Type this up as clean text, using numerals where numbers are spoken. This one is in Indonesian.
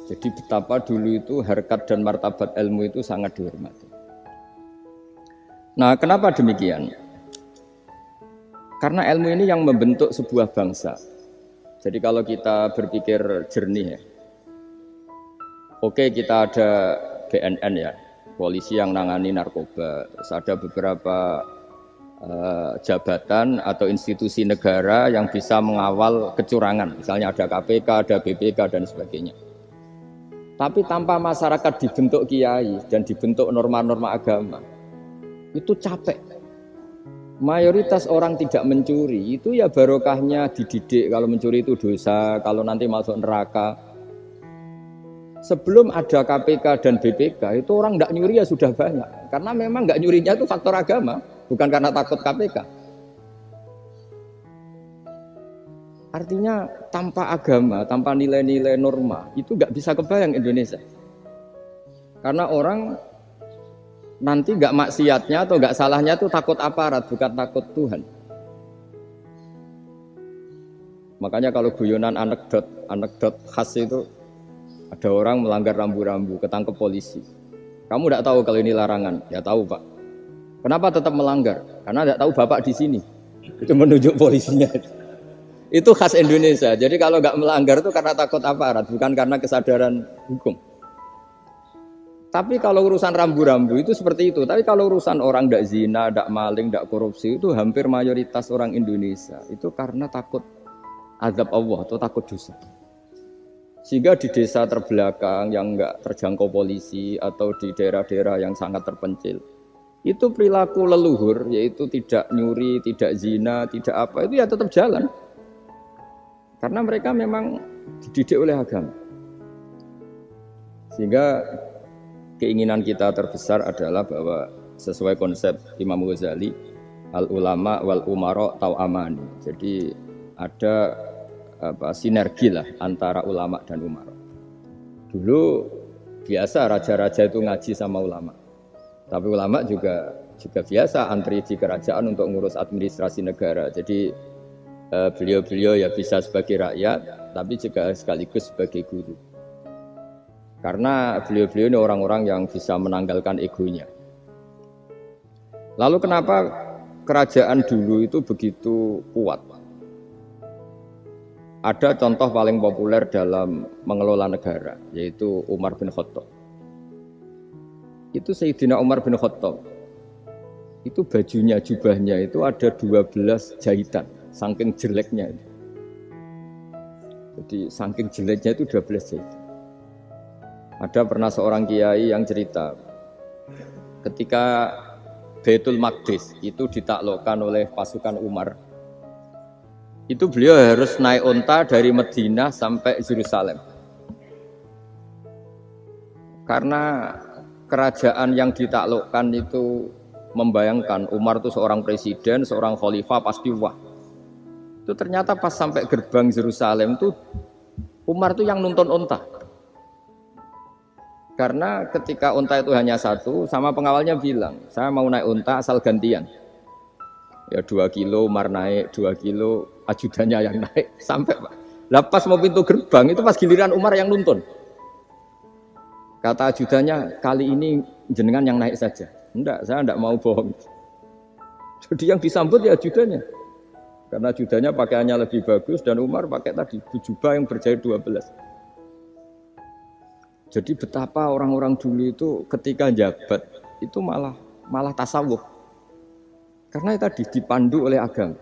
Jadi betapa dulu itu harkat dan martabat ilmu itu sangat dihormati. Nah, kenapa demikian? Karena ilmu ini yang membentuk sebuah bangsa. Jadi kalau kita berpikir jernih ya, oke kita ada BNN ya, polisi yang nangani narkoba, terus ada beberapa jabatan atau institusi negara yang bisa mengawal kecurangan, misalnya ada KPK, ada BPK dan sebagainya. Tapi tanpa masyarakat dibentuk kiai dan dibentuk norma-norma agama, itu capek. Mayoritas orang tidak mencuri, itu ya barokahnya dididik kalau mencuri itu dosa, kalau nanti masuk neraka. Sebelum ada KPK dan BPK, itu orang tidak nyuri ya sudah banyak. Karena memang nggak nyurinya itu faktor agama, bukan karena takut KPK. Artinya tanpa agama, tanpa nilai-nilai norma, itu nggak bisa kebayang Indonesia. Karena orang nanti nggak maksiatnya atau nggak salahnya itu takut aparat, bukan takut Tuhan. Makanya kalau guyonan anekdot khas itu, ada orang melanggar rambu-rambu, ketangkep polisi. Kamu tidak tahu kalau ini larangan? Ya tahu Pak. Kenapa tetap melanggar? Karena tidak tahu Bapak di sini. Itu menunjuk polisinya. Itu khas Indonesia. Jadi kalau nggak melanggar itu karena takut aparat, bukan karena kesadaran hukum. Tapi kalau urusan rambu-rambu itu seperti itu. Tapi kalau urusan orang tidak zina, tidak maling, tidak korupsi, itu hampir mayoritas orang Indonesia. Itu karena takut azab Allah atau takut dosa. Sehingga di desa terbelakang yang enggak terjangkau polisi atau di daerah-daerah yang sangat terpencil, itu perilaku leluhur, yaitu tidak nyuri, tidak zina, tidak apa, itu ya tetap jalan. Karena mereka memang dididik oleh agama. Sehingga keinginan kita terbesar adalah bahwa sesuai konsep Imam Ghazali, al-ulama wal umara tau'amani. Jadi ada sinergi lah antara ulama dan umara. Dulu biasa raja-raja itu ngaji sama ulama. Tapi ulama juga biasa antri di kerajaan untuk ngurus administrasi negara. Jadi beliau-beliau ya bisa sebagai rakyat, tapi juga sekaligus sebagai guru. Karena beliau-beliau ini orang-orang yang bisa menanggalkan egonya. Lalu kenapa kerajaan dulu itu begitu kuat? Ada contoh paling populer dalam mengelola negara, yaitu Umar bin Khattab. Itu Sayyidina Umar bin Khattab. Itu bajunya, jubahnya itu ada 12 jahitan, saking jeleknya. Jadi saking jeleknya itu 12 jahitan. Ada pernah seorang kiai yang cerita, ketika Baitul Maqdis itu ditaklukkan oleh pasukan Umar, itu beliau harus naik unta dari Madinah sampai Yerusalem. Karena kerajaan yang ditaklukkan itu membayangkan Umar itu seorang presiden, seorang khalifah, pasti wah. Itu ternyata pas sampai gerbang Yerusalem itu Umar itu yang nuntun unta. Karena ketika unta itu hanya satu, sama pengawalnya bilang, saya mau naik unta asal gantian. Ya 2 kilo Umar naik, 2 kilo ajudannya yang naik, sampai Pak. Lepas mau pintu gerbang, itu pas giliran Umar yang nuntun. Kata ajudannya, kali ini jenengan yang naik saja. Enggak, saya enggak mau bohong. Jadi yang disambut ya ajudannya. Karena ajudannya pakaiannya lebih bagus, dan Umar pakai tadi, jubah yang berjahit 12. Jadi betapa orang-orang dulu itu ketika jabat, itu malah tasawuf. Karena tadi dipandu oleh agama.